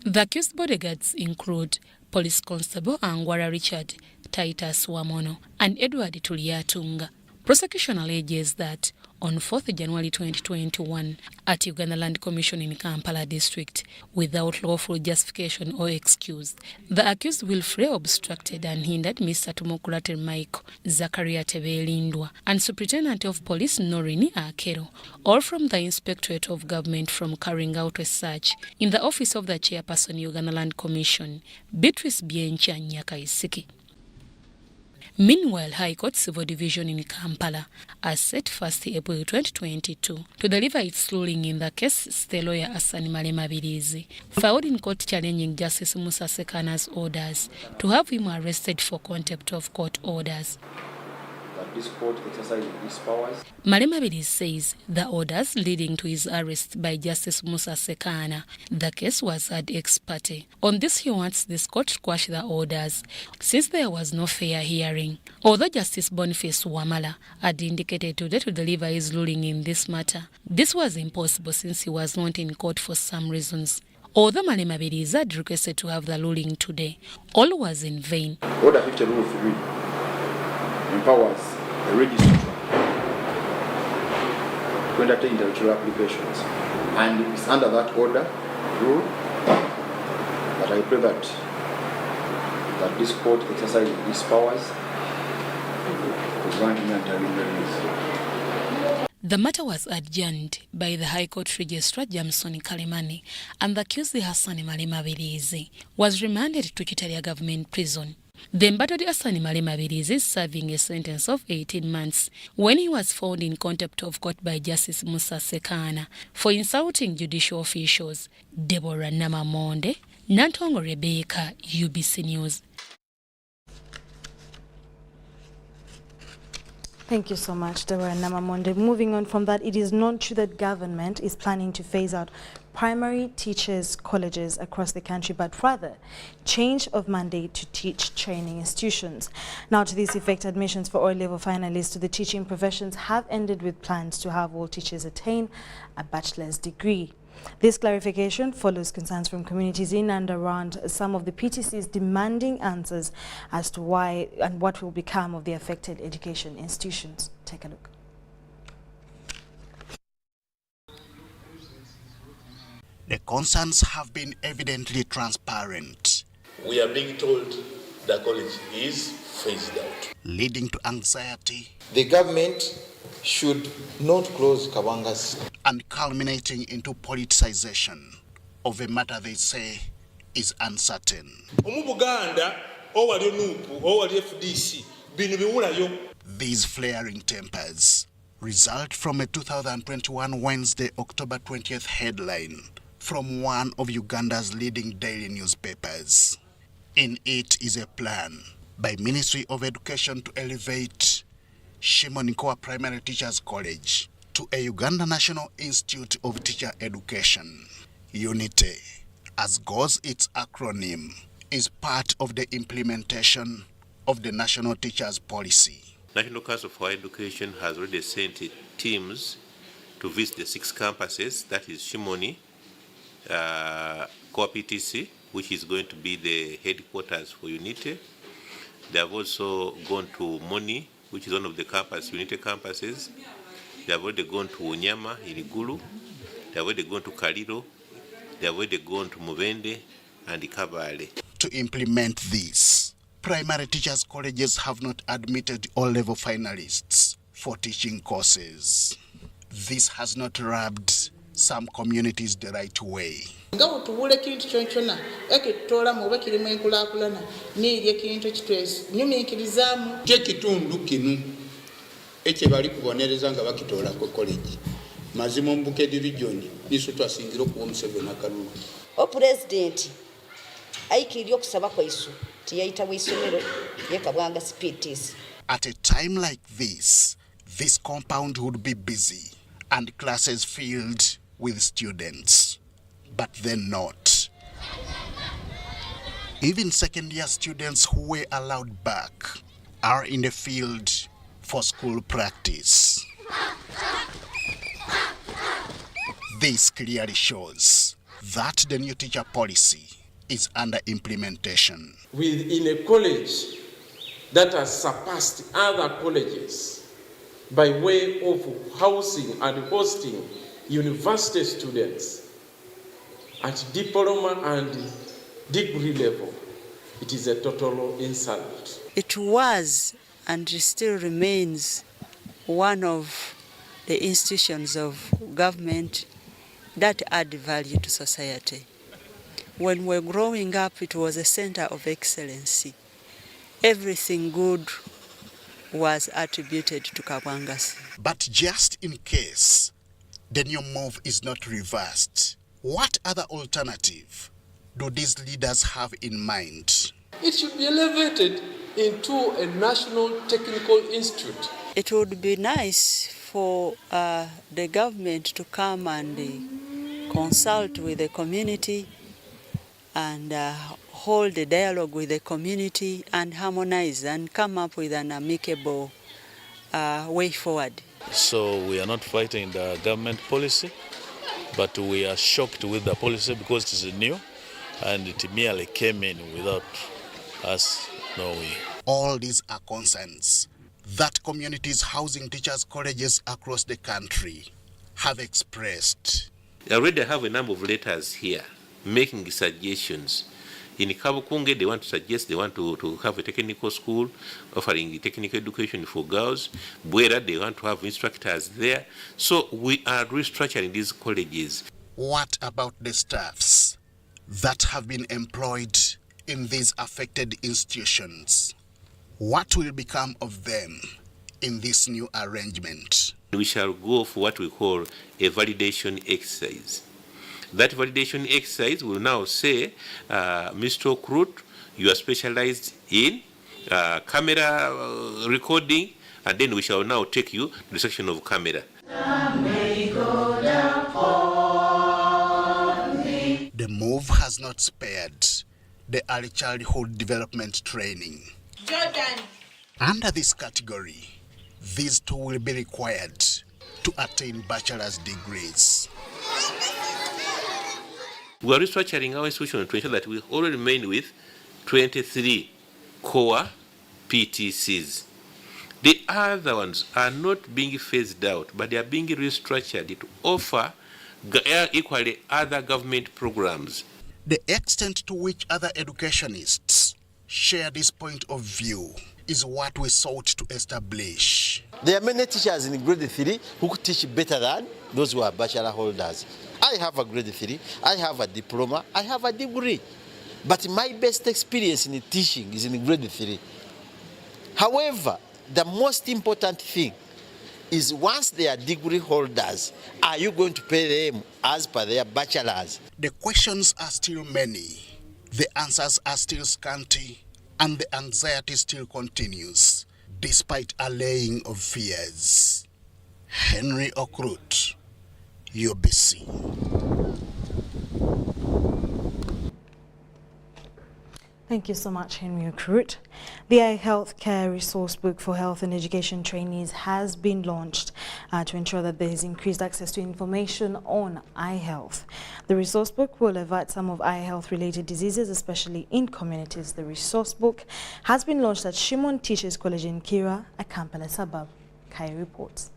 The accused bodyguards include Police Constable Angwara Richard, Titus Wamono, and Edward Tuliatunga. Prosecution alleges that on 4th January 2021 at Uganda Land Commission in Kampala district, without lawful justification or excuse, the accused willfully obstructed and hindered Mr. Tumukurate Michael, Zakaria Tebelindwa, and Superintendent of Police Norini Akero, all from the Inspectorate of Government from carrying out a search in the office of the chairperson Uganda Land Commission, Beatrice Bianca Nyakaisike. Meanwhile, High Court Civil Division in Kampala has set 1st April 2022 to deliver its ruling in the case state lawyer Asani Malema Birizi filed in court challenging Justice Musa Sekana's orders to have him arrested for contempt of court orders. This court exercising its powers. Malema Birizi says the orders leading to his arrest by Justice Musa Sekana, the case was ad ex parte. On this, he wants this court to quash the orders since there was no fair hearing. Although Justice Boniface Wamala had indicated today to deliver his ruling in this matter, this was impossible since he was not in court for some reasons. Although Malema Birizi had requested to have the ruling today, all was in vain. Order 50 Rule 3 empowers the registrar to entertain intellectual applications, and it's under that order rule that I pray that this court exercising these powers to grant me interim release. The matter was adjourned by the High Court Registrar Jamson Kalimani, and the accused Hassan Malema Birizi was remanded to Kitalia Government Prison. The embattled Asani Malema Birizi is serving a sentence of 18 months when he was found in contempt of court by Justice Musa Sekana for insulting judicial officials. Deborah Namamonde, Nantongo Rebecca, UBC News. Thank you so much, Deborah Namamonde. Moving on from that, it is not true that government is planning to phase out primary teachers' colleges across the country, but rather change of mandate to teach training institutions. Now, to this effect, admissions for O-level finalists to the teaching professions have ended with plans to have all teachers attain a bachelor's degree. This clarification follows concerns from communities in and around some of the PTCs demanding answers as to why and what will become of the affected education institutions. Take a look. The concerns have been evidently transparent. We are being told the college is phased out, leading to anxiety. The government should not close Kabangas. And culminating into politicization of a matter they say is uncertain. These flaring tempers result from a 2021 Wednesday, October 20th headline from one of Uganda's leading daily newspapers. In it is a plan by Ministry of Education to elevate Shimonikoa Primary Teachers College to a Uganda National Institute of Teacher Education. UNITE, as goes its acronym, is part of the implementation of the National Teachers Policy. National Council for Education has already sent teams to visit the 6 campuses, that is Shimoni, Koa PTC, which is going to be the headquarters for UNITE. They have also gone to Moni, which is one of the UNITE campuses. They have already gone to Unyama in Igulu. They have already gone to Kaliro. They have already gone to Mubende and Kabale. To implement this, primary teachers' colleges have not admitted all-level finalists for teaching courses. This has not rubbed some communities the right way. Ekibali kubonereza nga bakitola ko college mazimo mbuke division niso twasingiro ku Museveni akalulu o president aikiri okusaba kwaisu tiyaita wisomero yekabwanga spitis. At a time like this compound would be busy and classes filled with students, but then not. Even second-year students who were allowed back are in the field for school practice. This clearly shows that the new teacher policy is under implementation. Within a college that has surpassed other colleges by way of housing and hosting university students at diploma and degree level, it is a total insult. It was and still remains one of the institutions of government that add value to society. When we were growing up, it was a center of excellency. Everything good was attributed to Kabwangas. But just in case the new move is not reversed, what other alternative do these leaders have in mind? It should be elevated into a national technical institute. It would be nice for the government to come and consult with the community and hold a dialogue with the community and harmonize and come up with an amicable way forward. So we are not fighting the government policy, but we are shocked with the policy because it is new and it merely came in without us knowing. All these are concerns that communities housing teachers' colleges across the country have expressed. They already have a number of letters here making suggestions. In Kabukunge, they want to suggest they want to have a technical school offering technical education for girls. Bwera, they want to have instructors there. So we are restructuring these colleges. What about the staffs that have been employed in these affected institutions? What will become of them in this new arrangement? We shall go for what we call a validation exercise. That validation exercise will now say, Mr. Okrut, you are specialized in camera recording, and then we shall now take you to the section of camera. The move has not spared the early childhood development training. Jordan. Under this category, these two will be required to attain bachelor's degrees. We are restructuring our institution to ensure that we already remain with 23 core PTCs. The other ones are not being phased out, but they are being restructured to offer equally other government programs. The extent to which other educationists share this point of view is what we sought to establish. There are many teachers in grade 3 who could teach better than those who are bachelor holders. I have a grade 3, I have a diploma, I have a degree. But my best experience in teaching is in grade 3. However, the most important thing is once they are degree holders, are you going to pay them as per their bachelors? The questions are still many, the answers are still scanty, and the anxiety still continues, despite allaying of fears. Henry Okrut, UBC. Thank you so much, Henry Okrut. The iHealth Care Resource Book for Health and Education Trainees has been launched to ensure that there is increased access to information on eye health. The resource book will avert some of eye health related diseases, especially in communities. The resource book has been launched at Shimon Teachers College in Kira, a Kampala suburb. Kai reports.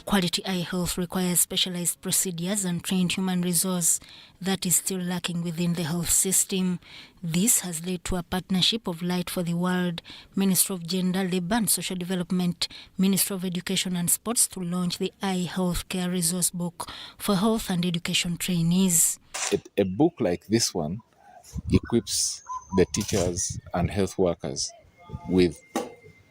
Quality eye health requires specialized procedures and trained human resource that is still lacking within the health system. This has led to a partnership of Light for the World, Ministry of Gender, Labour and Social Development, Ministry of Education and Sports to launch the Eye Health Care Resource Book for health and education trainees. A book like this one equips the teachers and health workers with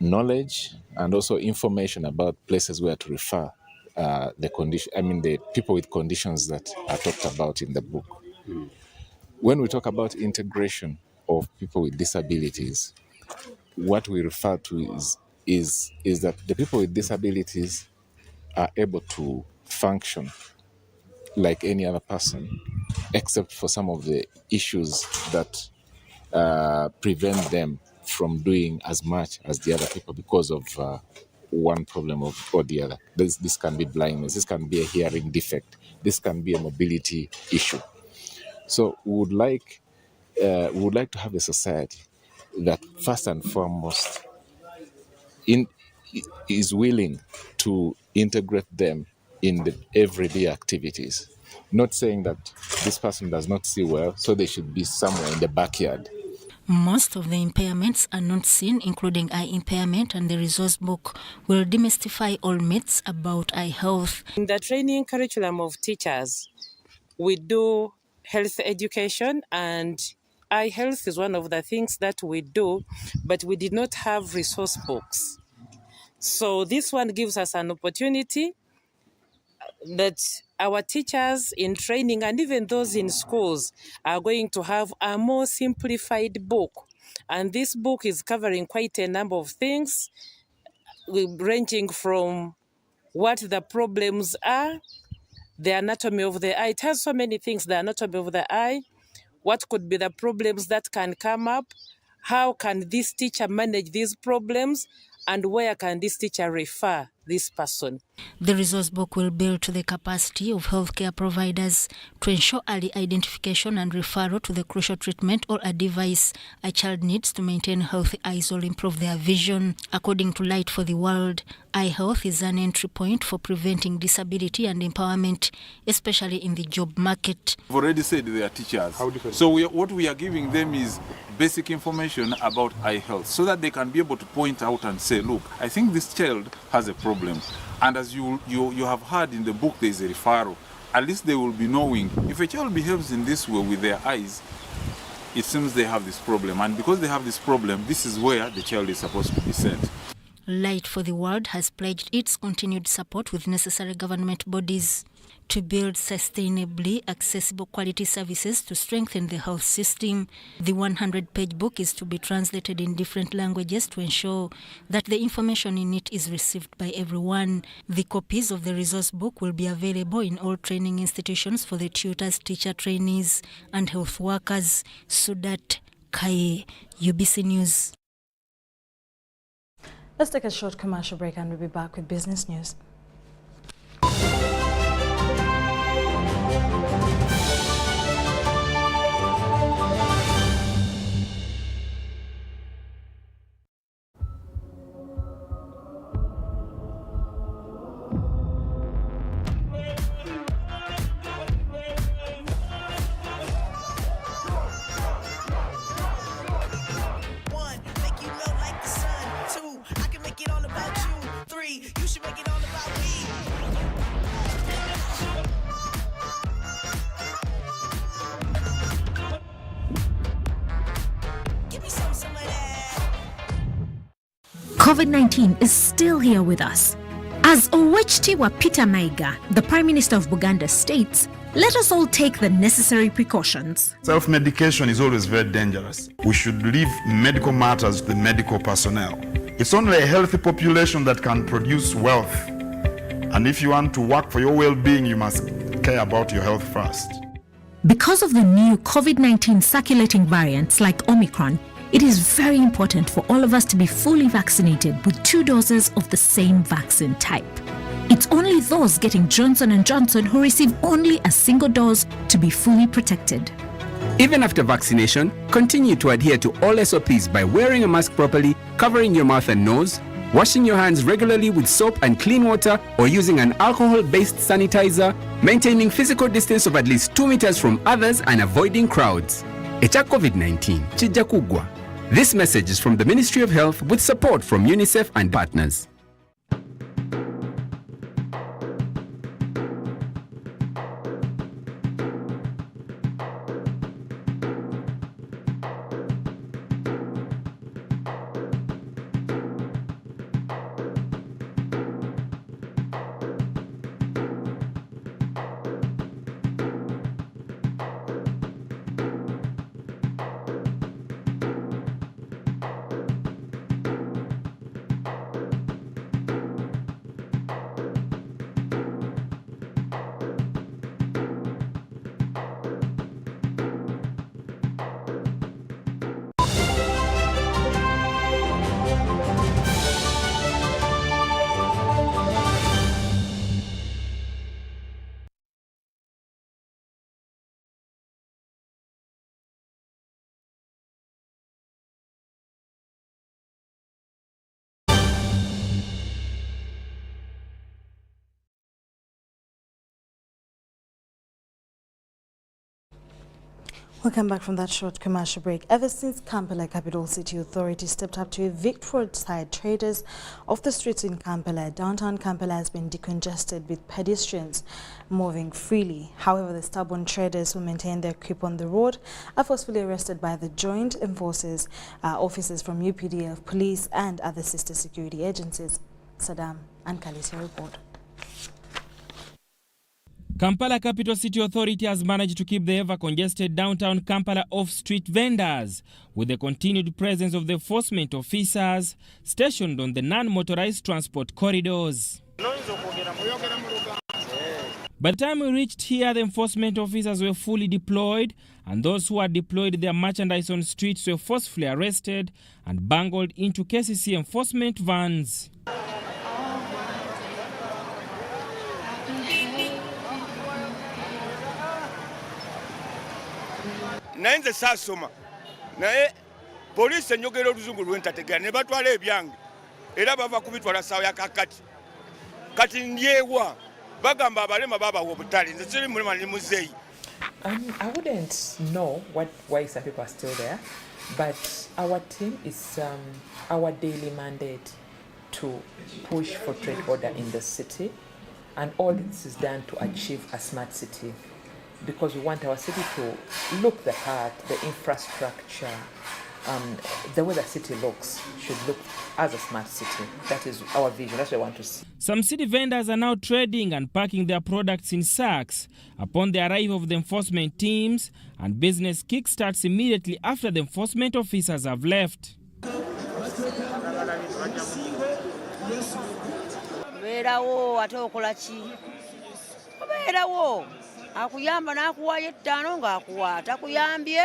knowledge and also information about places where to refer the people with conditions that are talked about in the book. When we talk about integration of people with disabilities, what we refer to is that the people with disabilities are able to function like any other person, except for some of the issues that prevent them from doing as much as the other people because of one problem or the other. This can be blindness, this can be a hearing defect, this can be a mobility issue. So we would like to have a society that first and foremost is willing to integrate them in the everyday activities. Not saying that this person does not see well, so they should be somewhere in the backyard. Most of the impairments are not seen, including eye impairment, and the resource book will demystify all myths about eye health. In the training curriculum of teachers, we do health education, and eye health is one of the things that we do, but we did not have resource books. So this one gives us an opportunity that our teachers in training and even those in schools are going to have a more simplified book. And this book is covering quite a number of things, ranging from what the problems are, the anatomy of the eye. It has so many things, the anatomy of the eye, what could be the problems that can come up, how can this teacher manage these problems, and where can this teacher refer this person. The resource book will build to the capacity of healthcare providers to ensure early identification and referral to the crucial treatment or a device a child needs to maintain healthy eyes or improve their vision. According to Light for the World, eye health is an entry point for preventing disability and empowerment, especially in the job market. I've already said they are teachers. So what we are giving them is basic information about eye health so that they can be able to point out and say, look, I think this child has a problem. And as you have heard in the book, there is a referral. At least they will be knowing if a child behaves in this way with their eyes, it seems they have this problem. And because they have this problem, this is where the child is supposed to be sent. Light for the World has pledged its continued support with necessary government bodies to build sustainably accessible quality services to strengthen the health system. The 100-page book is to be translated in different languages to ensure that the information in it is received by everyone. The copies of the resource book will be available in all training institutions for the tutors, teacher trainees, and health workers. Sudat Kaye, UBC News. Let's take a short commercial break and we'll be back with business news. COVID-19 is still here with us. As Owechitiwa Peter Maiga, the Prime Minister of Buganda, states, let us all take the necessary precautions. Self-medication is always very dangerous. We should leave medical matters to the medical personnel. It's only a healthy population that can produce wealth. And if you want to work for your well-being, you must care about your health first. Because of the new COVID-19 circulating variants like Omicron, it is very important for all of us to be fully vaccinated with 2 doses of the same vaccine type. It's only those getting Johnson & Johnson who receive only a single dose to be fully protected. Even after vaccination, continue to adhere to all SOPs by wearing a mask properly, covering your mouth and nose, washing your hands regularly with soap and clean water or using an alcohol-based sanitizer, maintaining physical distance of at least 2 meters from others and avoiding crowds. Echa COVID-19, chija kugwa. This message is from the Ministry of Health with support from UNICEF and partners. Welcome back from that short commercial break. Ever since Kampala Capital City Authority stepped up to evict roadside traders off the streets in Kampala, downtown Kampala has been decongested with pedestrians moving freely. However, the stubborn traders who maintain their grip on the road are forcefully arrested by the joint enforcers, officers from UPDF, police and other sister security agencies. Saddam and Kalisia report. Kampala Capital City Authority has managed to keep the ever-congested downtown Kampala off-street vendors with the continued presence of the enforcement officers stationed on the non-motorized transport corridors. By the time we reached here, the enforcement officers were fully deployed, and those who had deployed their merchandise on streets were forcefully arrested and bungled into KCC enforcement vans. Naenze sasoma naye police njogero oluzungu lwentategera ne batwala ebyange era bava kubitwala sawa ya kakati kati ndyewa bagamba abalema baba obutale nze siri mulema ni muzeyi. I wouldn't know why some people are still there, but our team is our daily mandate to push for trade order in the city, and all this is done to achieve a smart city. Because we want our city to look the part, the infrastructure, the way the city looks should look as a smart city. That is our vision. That's what I want to see. Some city vendors are now trading and packing their products in sacks upon the arrival of the enforcement teams, and business kickstarts immediately after the enforcement officers have left. Akuyamba nakuwa yettano ng'akuwa takuyambye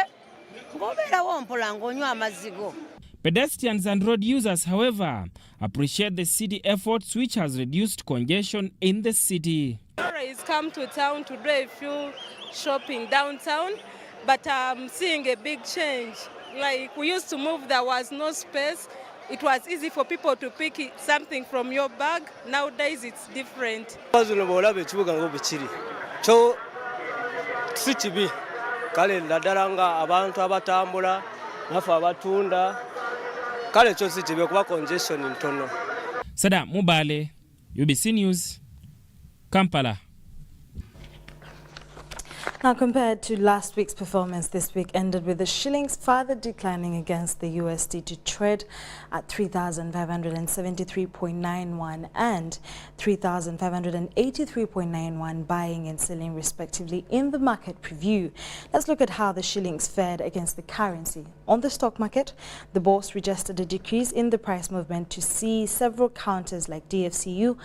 ng'obeerawo mpola ng'onywa amazigo. Pedestrians and road users, however, appreciate the city efforts which has reduced congestion in the city. He's come to town to do a few shopping downtown, but I'm seeing a big change. Like we used to move, there was no space. It was easy for people to pick something from your bag. Nowadays it's different. Sichibi kale ndadala nga abantu abatambula nafu abatunda kale kyo sichibi kuba congestion ntono. Saddam Mubale, UBC News, Kampala. Now, compared to last week's performance, this week ended with the shillings further declining against the USD to trade at 3,573.91 and 3,583.91, buying and selling respectively in the market preview. Let's look at how the shillings fared against the currency. On the stock market, the bourse registered a decrease in the price movement to see several counters like DFCU,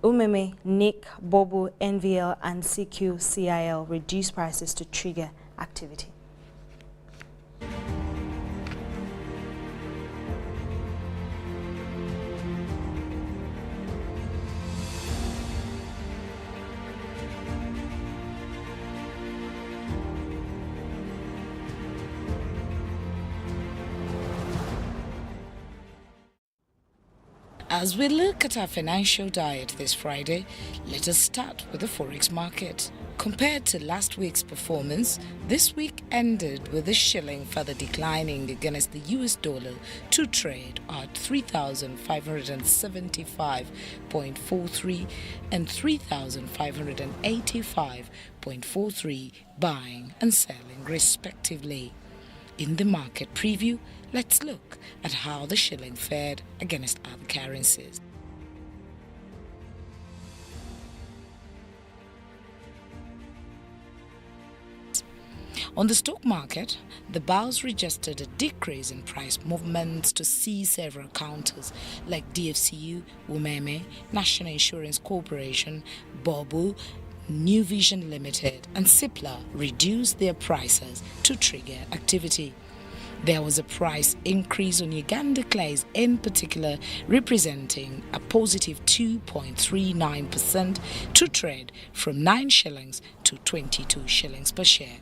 Umeme, NIC, Bobu, NVL and CQCIL reduce prices to trigger activity. As we look at our financial diet this Friday, let us start with the forex market. Compared to last week's performance, this week ended with the shilling further declining against the US dollar to trade at 3,575.43 and 3,585.43, buying and selling respectively. In the market preview, let's look at how the shilling fared against other currencies. On the stock market, the bourse registered a decrease in price movements to see several counters like DFCU, Umeme, National Insurance Corporation, Bobu, New Vision Limited and Cipla reduced their prices to trigger activity. There was a price increase on Uganda clays in particular, representing a positive 2.39% to trade from 9 shillings to 22 shillings per share.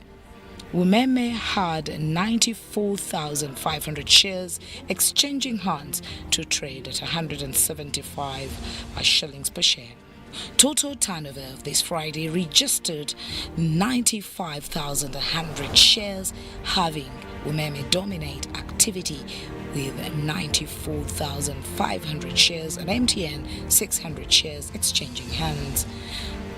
Umeme had 94,500 shares exchanging hands to trade at 175 shillings per share. Total turnover of this Friday registered 95,100 shares, having Umeme dominate activity with 94,500 shares and MTN 600 shares exchanging hands.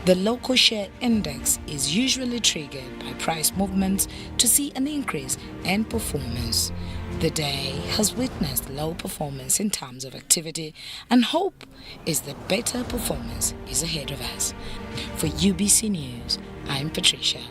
The local share index is usually triggered by price movements to see an increase in performance. The day has witnessed low performance in terms of activity, and hope is that better performance is ahead of us. For UBC News, I'm Patricia.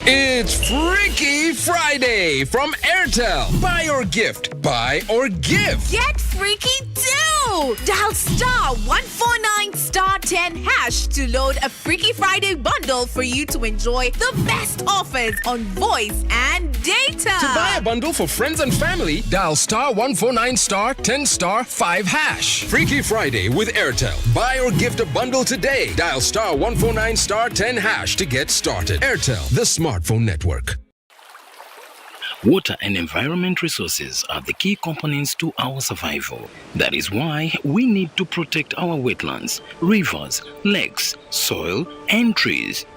It's Freaky Friday from Airtel. Buy or gift. Buy or give. Get freaky too! Dial star 149 star 10 hash to load a Freaky Friday bundle for you to enjoy the best offers on voice and data. To buy a bundle for friends and family, dial star 149 star 10 star 5 hash. Freaky Friday with Airtel. Buy or gift a bundle today. Dial star 149 star 10 hash to get started. Airtel, the smartphone network. Water and environment resources are the key components to our survival. That is why we need to protect our wetlands, rivers, lakes, soil, and trees.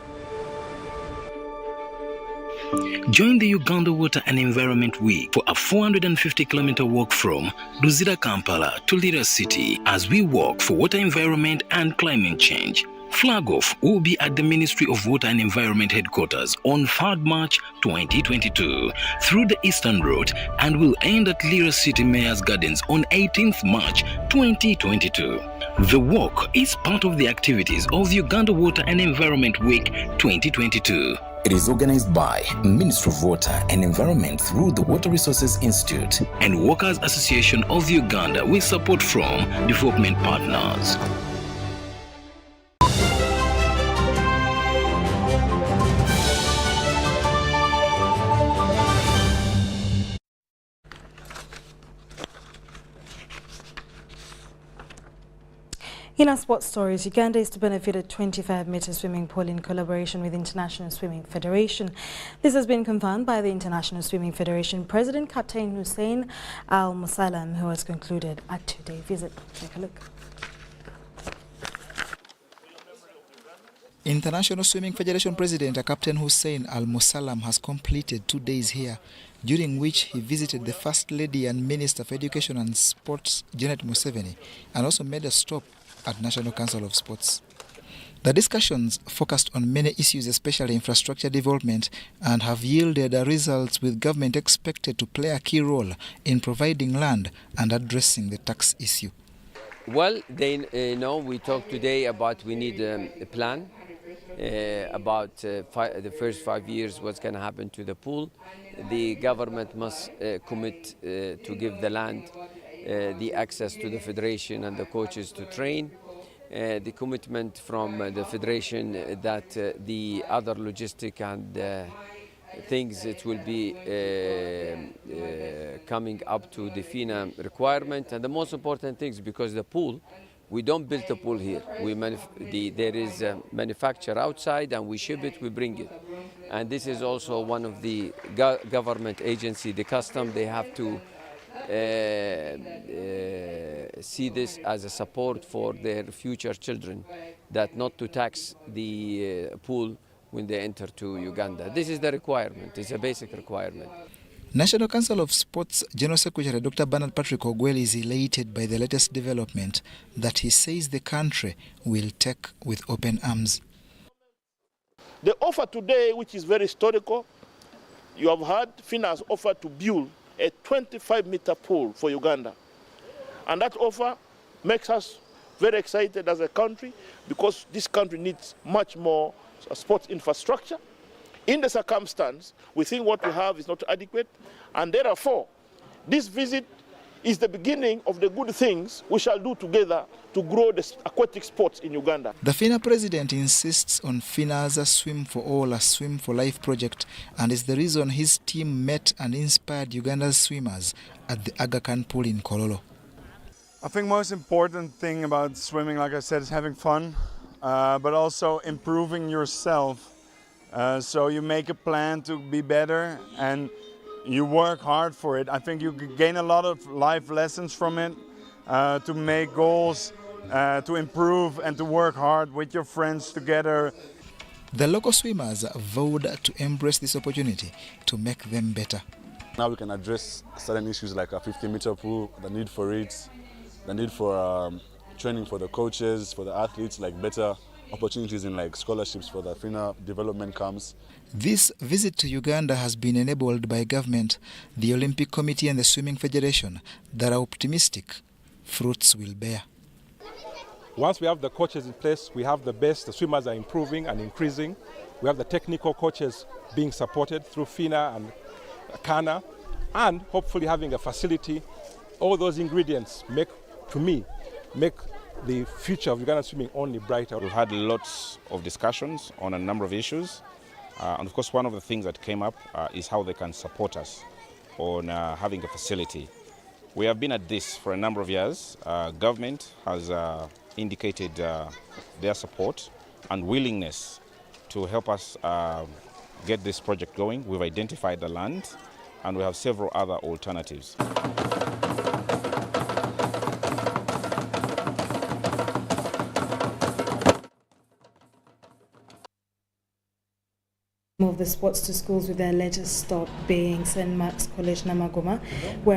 Join the Uganda Water and Environment Week for a 450-kilometer walk from Luzira, Kampala to Lira City as we work for water, environment, and climate change. Flag off will be at the Ministry of Water and Environment headquarters on 3rd March 2022 through the Eastern Road and will end at Lira City Mayor's Gardens on 18th March 2022. The walk is part of the activities of the Uganda Water and Environment Week 2022. It is organized by Ministry of Water and Environment through the Water Resources Institute and Workers Association of Uganda with support from development partners. In our sports stories, Uganda is to benefit a 25-meter swimming pool in collaboration with International Swimming Federation. This has been confirmed by the International Swimming Federation President Captain Hussein Al-Musallam, who has concluded a 2-day visit. Take a look. International Swimming Federation President Captain Hussein Al-Musallam has completed 2 days here, during which he visited the First Lady and Minister of Education and Sports, Janet Museveni, and also made a stop at National Council of Sports. The discussions focused on many issues, especially infrastructure development, and have yielded results, with government expected to play a key role in providing land and addressing the tax issue. Well, they know we talked today about we need a plan about the first 5 years, what's going to happen to the pool. The government must commit to give the land, the access to the federation and the coaches to train. The commitment from the federation that the other logistic and things, it will be coming up to the FINA requirement. And the most important things, because the pool, we don't build the pool here. There is a manufacture outside and we ship it, we bring it. And this is also one of the government agency, the custom, they have to see this as a support for their future children, that not to tax the pool when they enter to Uganda. This is the requirement, it's a basic requirement. National Council of Sports General Secretary Dr. Bernard Patrick Ogwell is elated by the latest development that he says the country will take with open arms. The offer today, which is very historical, you have heard FINA's offer to build a 25-meter pool for Uganda. And that offer makes us very excited as a country, because this country needs much more sports infrastructure. In the circumstance, we think what we have is not adequate, and therefore, this visit is the beginning of the good things we shall do together to grow the aquatic sports in Uganda. The FINA president insists on FINA's Swim for All, a Swim for Life project, and is the reason his team met and inspired Uganda's swimmers at the Aga Khan pool in Kololo. I think most important thing about swimming, like I said, is having fun, but also improving yourself. So you make a plan to be better and you work hard for it. I think you gain a lot of life lessons from it, to make goals, to improve and to work hard with your friends together. The local swimmers vowed to embrace this opportunity to make them better. Now we can address certain issues like a 50-meter pool, the need for it, the need for training for the coaches, for the athletes, like better opportunities in like scholarships for the FINA development camps. This visit to Uganda has been enabled by government, the Olympic Committee and the Swimming Federation that are optimistic fruits will bear. Once we have the coaches in place, we have the best, the swimmers are improving and increasing. We have the technical coaches being supported through FINA and CANA, and hopefully having a facility. All those ingredients make the future of Uganda swimming only brighter. We've had lots of discussions on a number of issues. And of course, one of the things that came up is how they can support us on having a facility. We have been at this for a number of years. Government has indicated their support and willingness to help us get this project going. We've identified the land and we have several other alternatives. Move the sports to schools, with their latest stop being St. Mark's College Namagoma, where